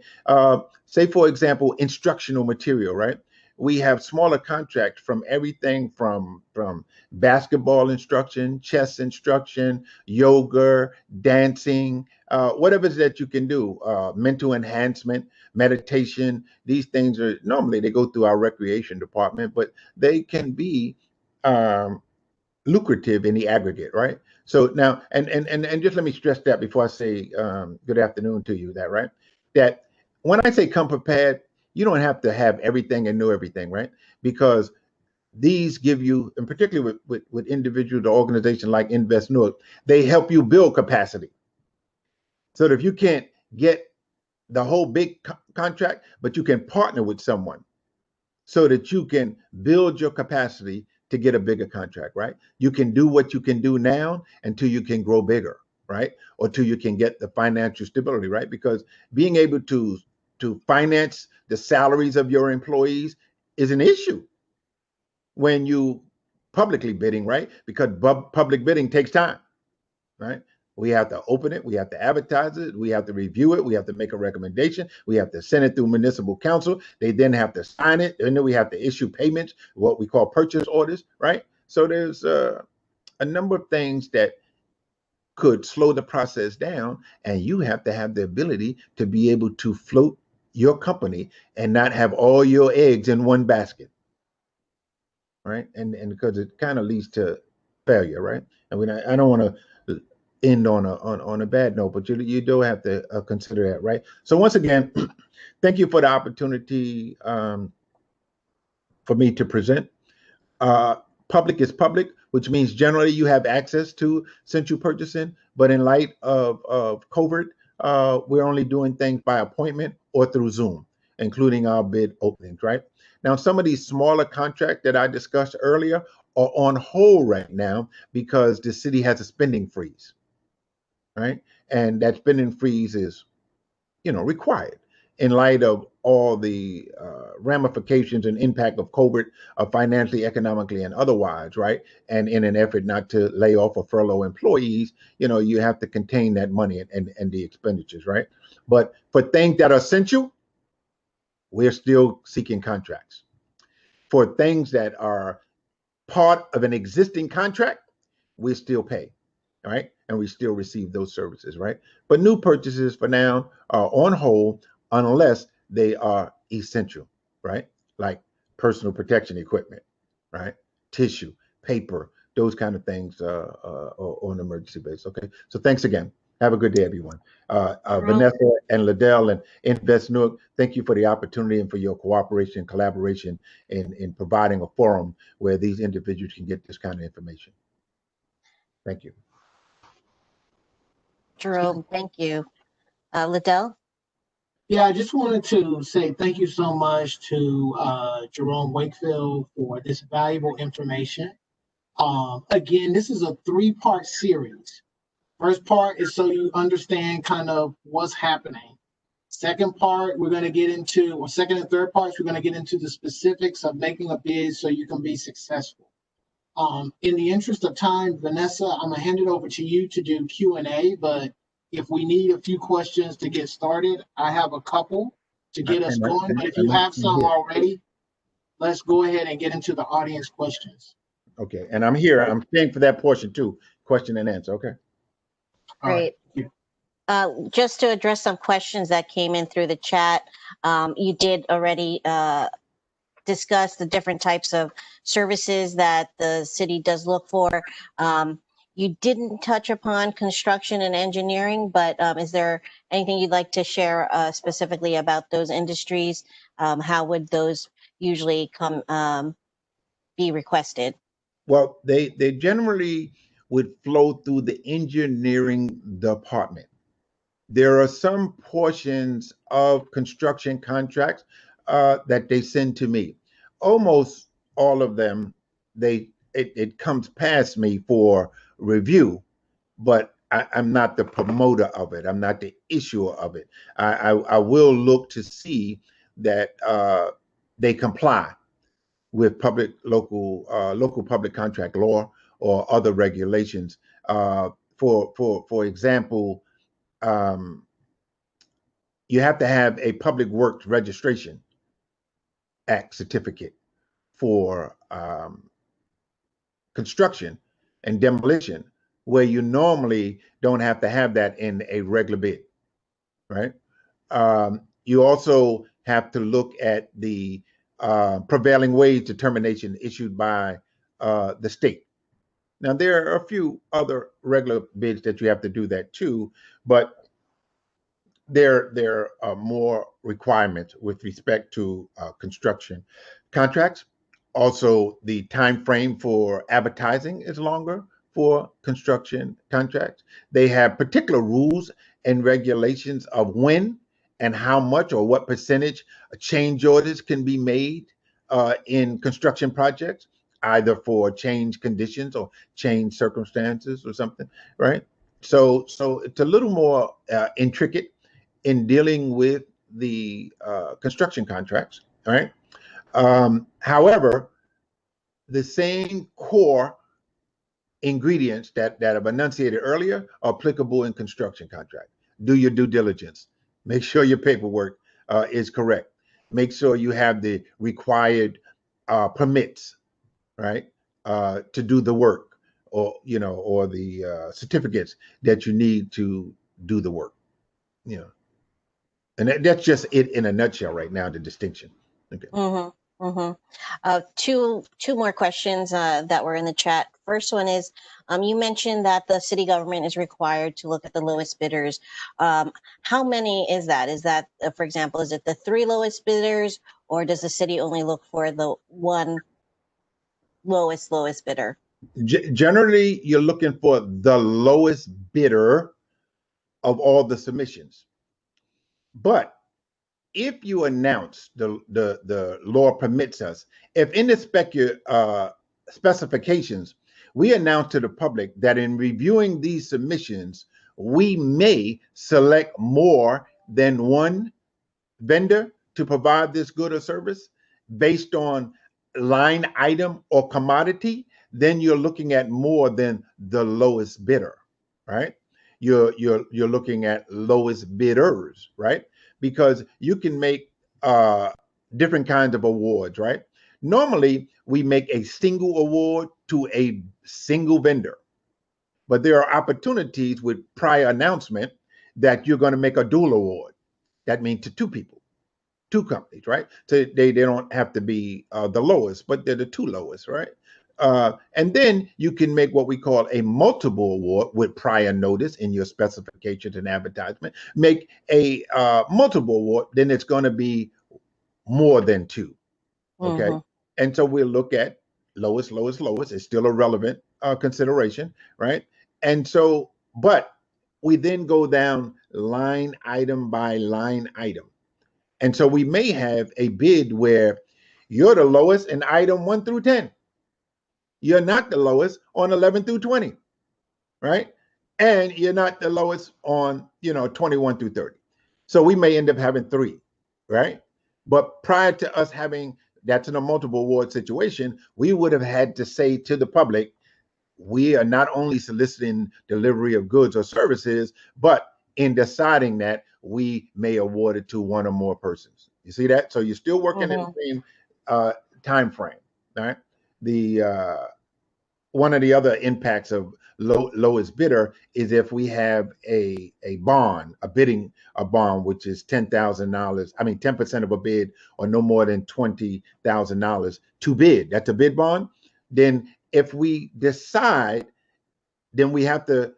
Say, for example, instructional material, right? We have smaller contracts from everything from basketball instruction, chess instruction, yoga, dancing, whatever it is that you can do, mental enhancement, meditation. These things are normally, they go through our recreation department, but they can be lucrative in the aggregate, right? So now, and just let me stress that before I say good afternoon to you, right? That when I say come prepared, you don't have to have everything and know everything, right? Because these give you, and particularly with individuals or organizations like Invest Newark, they help you build capacity. So that if you can't get the whole big contract, but you can partner with someone so that you can build your capacity to get a bigger contract, right? You can do what you can do now until you can grow bigger, right? Or till you can get the financial stability, right? Because being able to finance the salaries of your employees is an issue when you publicly bidding, right? Because public bidding takes time, right? We have to open it, we have to advertise it, we have to review it, we have to make a recommendation, we have to send it through municipal council, they then have to sign it, and then we have to issue payments, what we call purchase orders, right? So there's a number of things that could slow the process down, and you have to have the ability to be able to float your company and not have all your eggs in one basket, right? And because it kind of leads to failure, right? And I don't want to end on a bad note, but you do have to consider that, right? So once again, thank you for the opportunity for me to present. Public is public, which means generally you have access to central purchasing, but in light of COVID, we're only doing things by appointment or through Zoom, including our bid openings, right? Now, some of these smaller contracts that I discussed earlier are on hold right now because the city has a spending freeze, right? And that spending freeze is, required in light of all the ramifications and impact of COVID, financially, economically, and otherwise, right? And in an effort not to lay off or furlough employees, you have to contain that money and the expenditures, right? But for things that are essential, we're still seeking contracts. For things that are part of an existing contract, we still pay, all right? And we still receive those services, right? But new purchases for now are on hold unless they are essential, right? Like personal protection equipment, right? Tissue, paper, those kind of things on an emergency basis, okay? So thanks again. Have a good day, everyone. Vanessa and Ladell and Invest Newark, thank you for the opportunity and for your cooperation and collaboration in providing a forum where these individuals can get this kind of information. Thank you. Jerome, thank you. Ladell? Yeah, I just wanted to say thank you so much to Jerome Wakefield for this valuable information. Again, this is a 3-part series. First part is so you understand kind of what's happening. Second part, we're going to get into, or second and third parts, we're going to get into the specifics of making a bid so you can be successful. In the interest of time, Vanessa, I'm going to hand it over to you to do Q&A, but if we need a few questions to get started, I have a couple to get us going. But if you have some already, let's go ahead and get into the audience questions. Okay, and I'm here. I'm staying for that portion too, question and answer, okay? Great. Just to address some questions that came in through the chat, you did already discuss the different types of services that the city does look for. You didn't touch upon construction and engineering, but is there anything you'd like to share specifically about those industries? How would those usually be requested? Well, they generally would flow through the engineering department. There are some portions of construction contracts that they send to me. Almost all of them, it comes past me for review, but I'm not the promoter of it. I'm not the issuer of it. I will look to see that they comply with local public contract law or other regulations. For example, you have to have a Public Works Registration Act certificate for construction and demolition, where you normally don't have to have that in a regular bid, right? You also have to look at the prevailing wage determination issued by the state. Now, there are a few other regular bids that you have to do that too, but there are more requirements with respect to construction contracts. Also, the time frame for advertising is longer for construction contracts. They have particular rules and regulations of when and how much or what percentage change orders can be made in construction projects, either for change conditions or change circumstances or something, right? So it's a little more intricate in dealing with the construction contracts, all right? However, the same core ingredients that I've enunciated earlier are applicable in construction contract. Do your due diligence. Make sure your paperwork is correct. Make sure you have the required permits, right, to do the work, or or the certificates that you need to do the work. And that's just it in a nutshell right now, the distinction. Okay. Two more questions that were in the chat. First one is, you mentioned that the city government is required to look at the lowest bidders. How many is that? Is that, for example, is it the 3 lowest bidders, or does the city only look for the one lowest bidder? Generally, you're looking for the lowest bidder of all the submissions. But if you announce, the law permits us, if in the specifications, we announce to the public that in reviewing these submissions, we may select more than one vendor to provide this good or service based on line item or commodity, then you're looking at more than the lowest bidder, right? You're looking at lowest bidders, right? Because you can make different kinds of awards, right? Normally, we make a single award to a single vendor, but there are opportunities with prior announcement that you're going to make a dual award. That means to two people, two companies, right? So they don't have to be the lowest, but they're the two lowest, right? And then you can make what we call a multiple award with prior notice in your specifications and advertisement. Make a multiple award, then it's going to be more than two. Okay. Mhm. And so we'll look at lowest. It's still a relevant consideration, right? And so, but we then go down line item by line item. And so we may have a bid where you're the lowest in item 1 through 10. You're not the lowest on 11 through 20, right? And you're not the lowest on, 21 through 30. So we may end up having three, right? But prior to us having that's in a multiple award situation, we would have had to say to the public, we are not only soliciting delivery of goods or services, but in deciding that, we may award it to one or more persons. You see that? So you're still working in the same time frame, right? The one of the other impacts of lowest bidder is if we have a bond, a bond, which is $10,000. I mean, 10% of a bid or no more than $20,000 to bid. That's a bid bond. Then if we decide, then we have to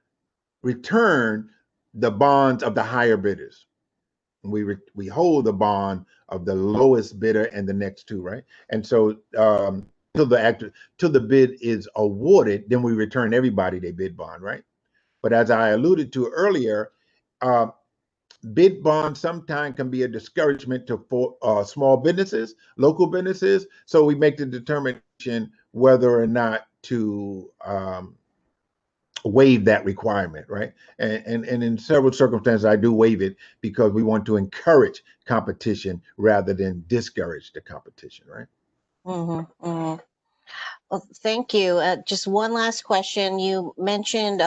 return the bonds of the higher bidders. We hold the bond of the lowest bidder and the next two, right? And so till the bid is awarded, then we return everybody their bid bond, right? But as I alluded to earlier, bid bond sometimes can be a discouragement to small businesses, local businesses. So we make the determination whether or not to waive that requirement, right? And in several circumstances, I do waive it because we want to encourage competition rather than discourage the competition, right? Mm-hmm, mm-hmm. Well, thank you. Just one last question. You mentioned,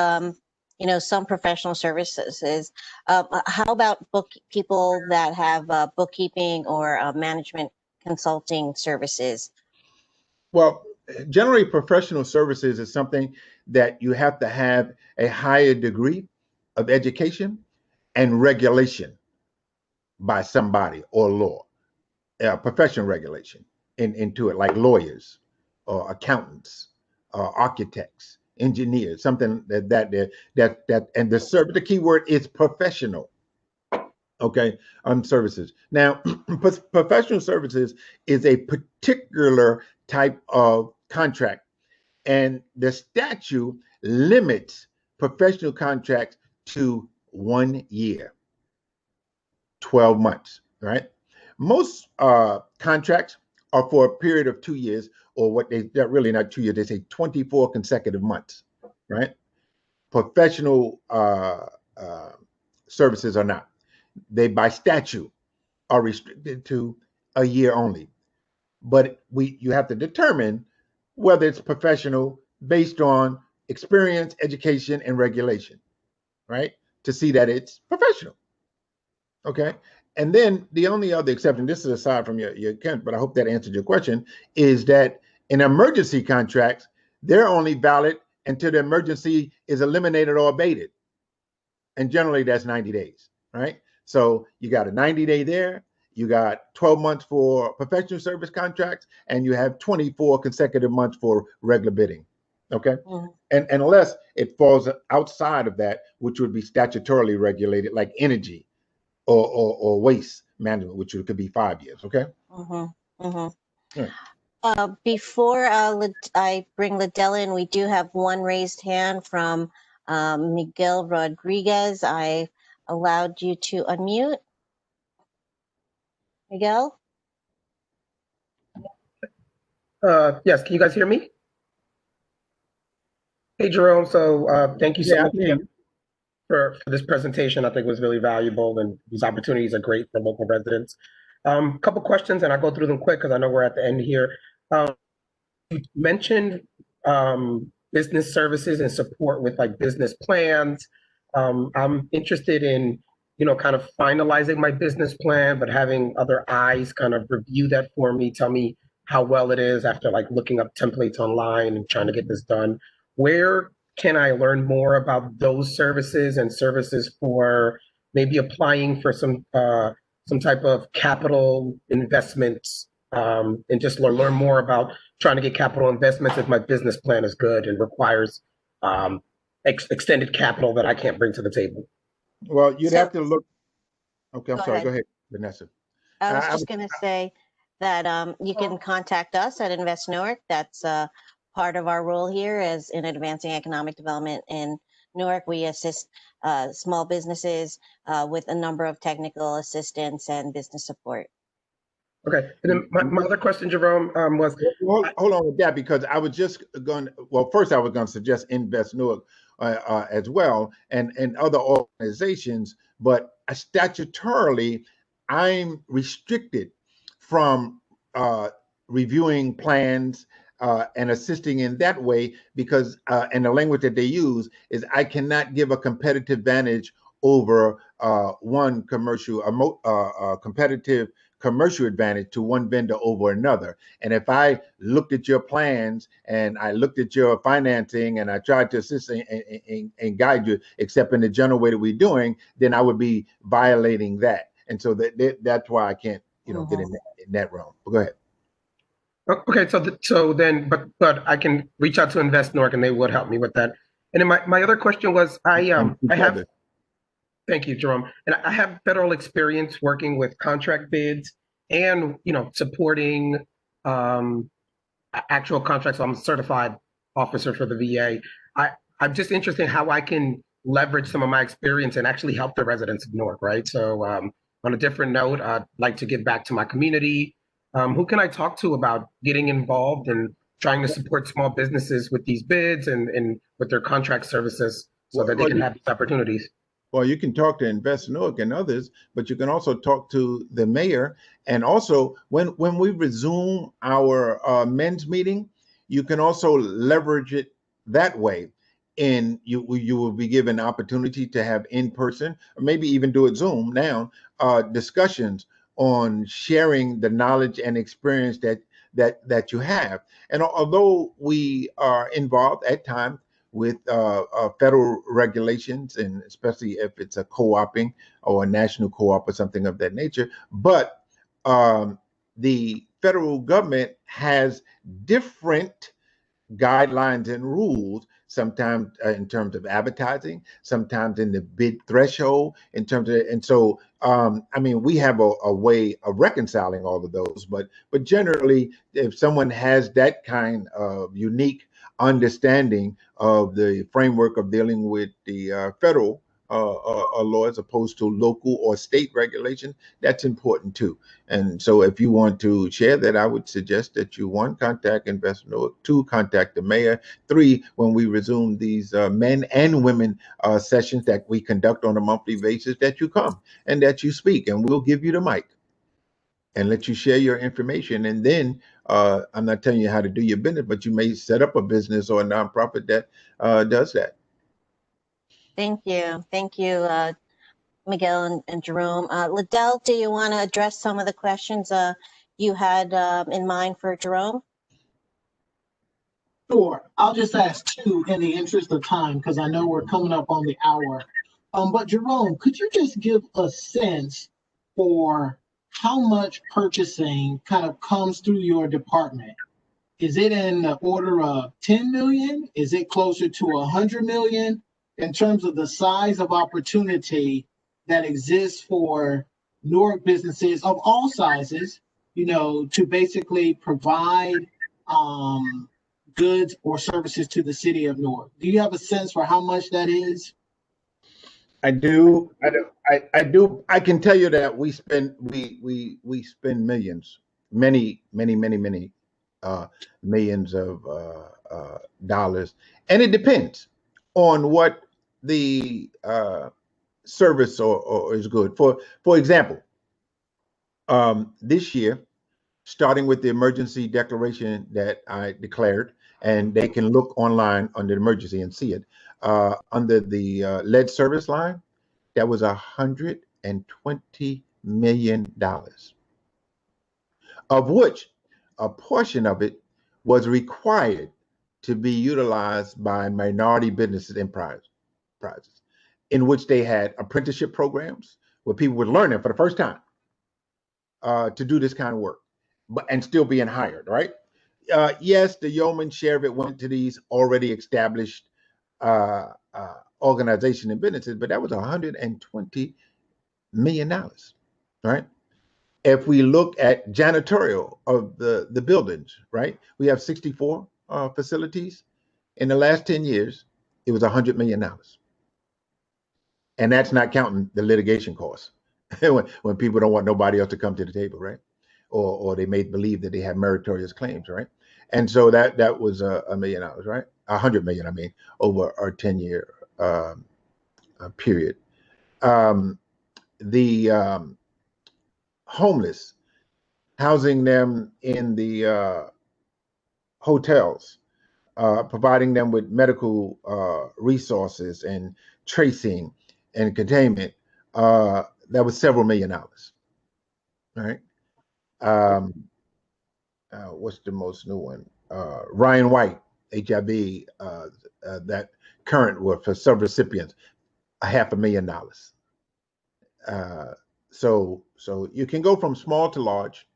some professional services. How about people that have bookkeeping or management consulting services? Well, generally, professional services is something that you have to have a higher degree of education and regulation by somebody or law, professional regulation into it, like lawyers or accountants, architects, engineers, something that and the key word is professional. Okay, on services. Now, professional services is a particular type of contract, and the statute limits professional contracts to 1 year, 12 months, right? Most contracts are for a period of 2 years, or they're really not 2 years, they say 24 consecutive months, right? Professional services are not. They, by statute, are restricted to a year only. But you have to determine whether it's professional based on experience, education, and regulation, right? To see that it's professional. Okay. And then the only other exception, this is aside from your Kent, but I hope that answered your question, is that in emergency contracts, they're only valid until the emergency is eliminated or abated. And generally that's 90 days, right? So you got a 90-day there, you got 12 months for professional service contracts, and you have 24 consecutive months for regular bidding. Okay. Mm-hmm. And unless it falls outside of that, which would be statutorily regulated, like energy or waste management, which could be 5 years. Okay. Mm-hmm. Mm-hmm. Yeah. Before I bring Ladell in, we do have one raised hand from Miguel Rodriguez. I allowed you to unmute. Miguel? Yes, can you guys hear me? Hey, Jerome. So thank you so much for this presentation. I think it was really valuable, and these opportunities are great for local residents. Couple questions, and I'll go through them quick because I know we're at the end here. You mentioned business services and support with like business plans. I'm interested in, kind of finalizing my business plan, but having other eyes kind of review that for me, tell me how well it is after like looking up templates online and trying to get this done. Where can I learn more about those services and services for maybe applying for some type of capital investments, and just learn more about trying to get capital investments if my business plan is good and requires extended capital that I can't bring to the table. Well, you'd So have to look. Okay, I'm go sorry. ahead. Go ahead, Vanessa. I was I just going to say that you can contact us at Invest Newark. That's part of our role here as in advancing economic development in Newark. We assist small businesses with a number of technical assistance and business support. Okay. And then my other question, Jerome, was hold on with that, because I was just going. Well, first I was going to suggest Invest Newark as well, and other organizations, but statutorily, I'm restricted from reviewing plans and assisting in that way, because and the language that they use is I cannot give a competitive advantage over one commercial, competitive commercial advantage to one vendor over another. And if I looked at your plans and I looked at your financing and I tried to assist and guide you, except in the general way that we're doing, then I would be violating that. And so that's why I can't, get in that realm. But go ahead. okay. So then, but I can reach out to Invest Newark and they would help me with that. And then my other question was, I have. Thank you, Jerome. And I have federal experience working with contract bids and, supporting actual contracts. So I'm a certified officer for the VA. I'm just interested in how I can leverage some of my experience and actually help the residents of Newark, right? So on a different note, I'd like to give back to my community. Who can I talk to about getting involved and trying to support small businesses with these bids and with their contract services so that they can have these opportunities? Well, you can talk to Invest Newark and others, but you can also talk to the mayor. And also, when we resume our men's meeting, you can also leverage it that way. And you will be given opportunity to have in person, or maybe even do it Zoom now, discussions on sharing the knowledge and experience that you have. And although we are involved at times with federal regulations, and especially if it's a co-oping or a national co-op or something of that nature. But the federal government has different guidelines and rules, sometimes in terms of advertising, sometimes in the bid threshold, in terms of, and so we have a way of reconciling all of those, but generally, if someone has that kind of unique understanding of the framework of dealing with the federal law as opposed to local or state regulation, that's important too. And so if you want to share that, I would suggest that you, one, contact Invest Newark, two, contact the mayor, three, when we resume these men and women sessions that we conduct on a monthly basis, that you come and that you speak, and we'll give you the mic and let you share your information. And then I'm not telling you how to do your business, but you may set up a business or a nonprofit that does that. Thank you. Thank you, Miguel and Jerome. Ladell, do you want to address some of the questions you had in mind for Jerome? Sure. I'll just ask two in the interest of time, because I know we're coming up on the hour. But Jerome, could you just give a sense for how much purchasing kind of comes through your department? Is it in the order of 10 million? Is it closer to 100 million in terms of the size of opportunity that exists for Newark businesses of all sizes, to basically provide goods or services to the city of Newark? Do you have a sense for how much that is? I do. I do. I can tell you that we spend millions, many millions of dollars, and it depends on what the service or is good. For example, This year, starting with the emergency declaration that I declared, and they can look online under emergency and see it, under the lead service line, that was $120 million, of which a portion of it was required to be utilized by minority businesses and prizes, in which they had apprenticeship programs where people were learning for the first time to do this kind of work, and still being hired, right? Yes, the yeoman share of it went to these already established organizations and businesses, but that was $120 million, right? If we look at janitorial of the buildings, right? We have 64 facilities. In the last 10 years, it was $100 million. And that's not counting the litigation costs when people don't want nobody else to come to the table, right? Or they may believe that they have meritorious claims, right? And so that was $1 million, right? $100 million, I mean, over our 10-year period. The homeless, housing them in the hotels, providing them with medical resources and tracing and containment, that was several $1 million, right? What's the most new one? Ryan White, HIV, that current were for sub-recipients, $500,000. So you can go from small to large.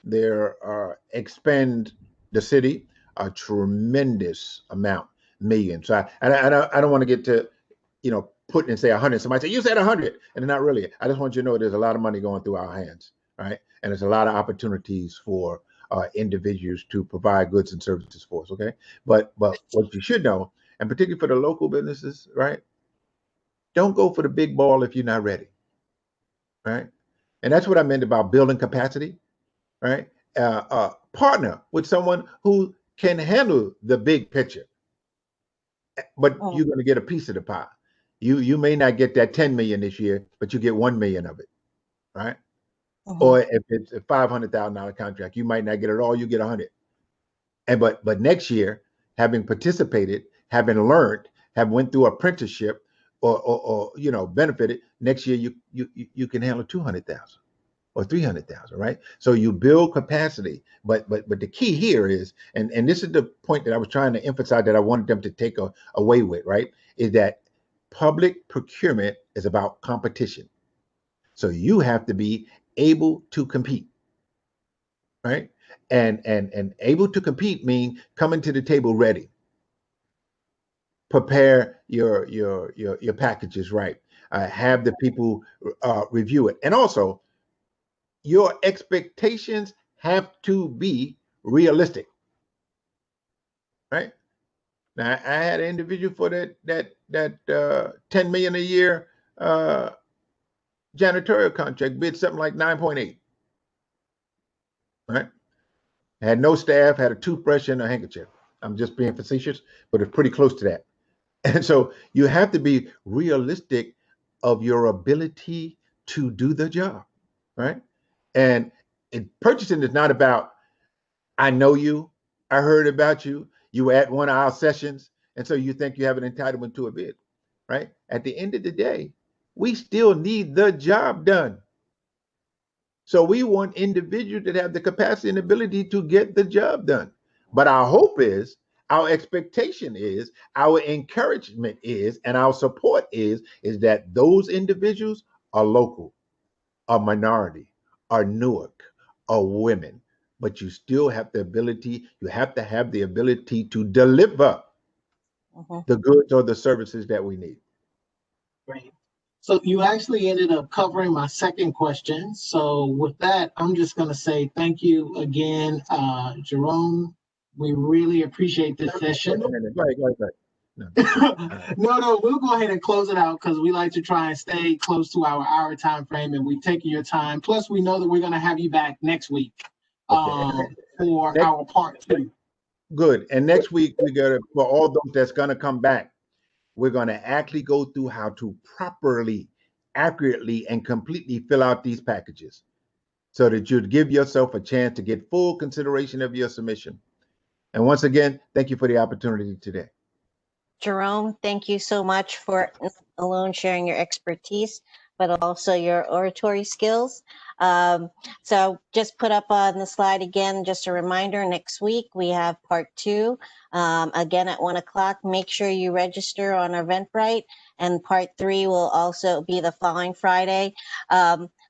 There expend the city a tremendous amount, millions. So I don't want to get to, putting and say 100. Somebody say, you said 100, and not really. I just want you to know there's a lot of money going through our hands, right? And there's a lot of opportunities for individuals to provide goods and services for us, okay? But what you should know, and particularly for the local businesses, right? Don't go for the big ball if you're not ready, right? And that's what I meant about building capacity, right? Partner with someone who can handle the big picture, but you're going to get a piece of the pie. You may not get that 10 million this year, but you get 1 million of it, right? Or if it's a $500,000 contract, you might not get it all. You get 100. And but next year, having participated, having learned, have went through apprenticeship, or benefited, next year you can handle 200,000 or 300,000, right? So you build capacity, but the key here is, and this is the point that I was trying to emphasize that I wanted them to take away with, right? Is that public procurement is about competition. So you have to be able to compete, right? And able to compete means coming to the table ready. Prepare your packages right. Have the people review it, and also your expectations have to be realistic, right? Now, I had an individual for that 10 million a year janitorial contract, bid something like 9.8, right? Had no staff, had a toothbrush and a handkerchief. I'm just being facetious, but it's pretty close to that. And so you have to be realistic of your ability to do the job, right? And purchasing is not about, I know you, I heard about you, you were at one of our sessions, and so you think you have an entitlement to a bid, right? At the end of the day, we still need the job done. So we want individuals that have the capacity and ability to get the job done. But our hope is, our expectation is, our encouragement is, and our support is that those individuals are local, are minority, are Newark, are women. But you still have the ability, you have to have the ability to deliver the goods or the services that we need. Great. So you actually ended up covering my second question. So with that, I'm just going to say thank you again, Jerome. We really appreciate this session. No, we'll go ahead and close it out because we like to try and stay close to our hour time frame, and we've taken your time. Plus, we know that we're going to have you back next week for our part 2. Good. And next week, we got to, for all those that's going to come back, we're going to actually go through how to properly, accurately, and completely fill out these packages. so that you'd give yourself a chance to get full consideration of your submission. And once again, thank you for the opportunity today. Jerome, thank you so much for not alone sharing your expertise, but also your oratory skills. So just put up on the slide again, just a reminder, next week we have part 2, again at 1 o'clock. Make sure you register on Eventbrite, and part 3 will also be the following Friday.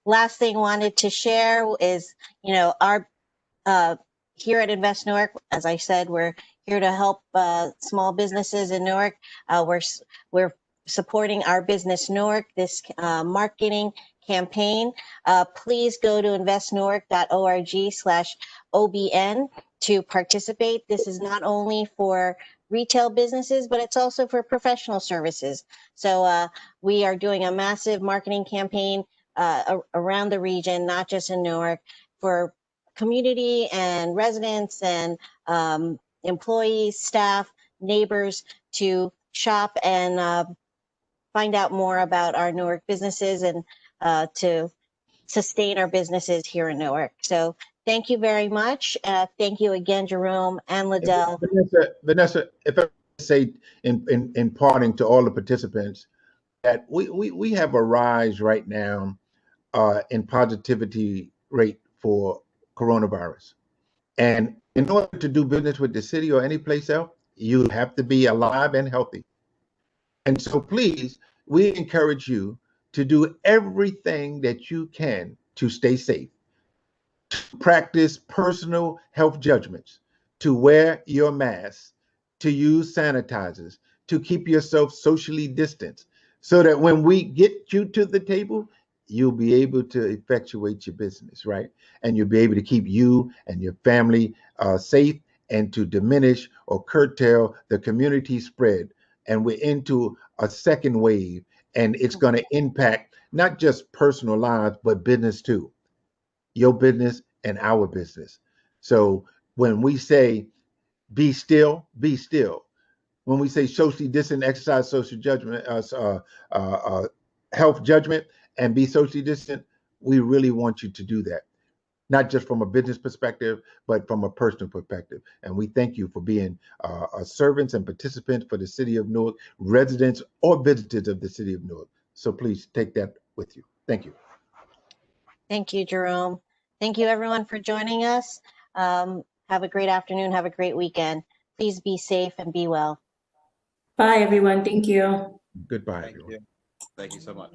Last thing I wanted to share is, our here at Invest Newark, as I said, we're here to help small businesses in Newark. We're supporting Our Business Newark, this marketing campaign. Please go to investnewark.org/OBN to participate. This is not only for retail businesses, but it's also for professional services. So we are doing a massive marketing campaign around the region, not just in Newark, for community and residents and employees, staff, neighbors to shop and find out more about our Newark businesses and to sustain our businesses here in Newark. So thank you very much. Thank you again, Jerome and Ladell. Vanessa, if I say in parting to all the participants that we have a rise right now in positivity rate for coronavirus. And in order to do business with the city or any place else, you have to be alive and healthy. And so please, we encourage you to do everything that you can to stay safe. Practice personal health judgments, to wear your mask, to use sanitizers, to keep yourself socially distanced, so that when we get you to the table, you'll be able to effectuate your business, right? And you'll be able to keep you and your family safe, and to diminish or curtail the community spread. And we're into a second wave, and it's going to impact not just personal lives, but business too. Your business and our business. So when we say be still, be still. When we say socially distant, exercise social judgment, health judgment, and be socially distant, we really want you to do that. Not just from a business perspective, but from a personal perspective. And we thank you for being servants and participants for the City of Newark, residents or visitors of the City of Newark. So please take that with you. Thank you. Thank you, Jerome. Thank you, everyone, for joining us. Have a great afternoon. Have a great weekend. Please be safe and be well. Bye, everyone. Thank you. Goodbye, Thank everyone. you. Thank you so much.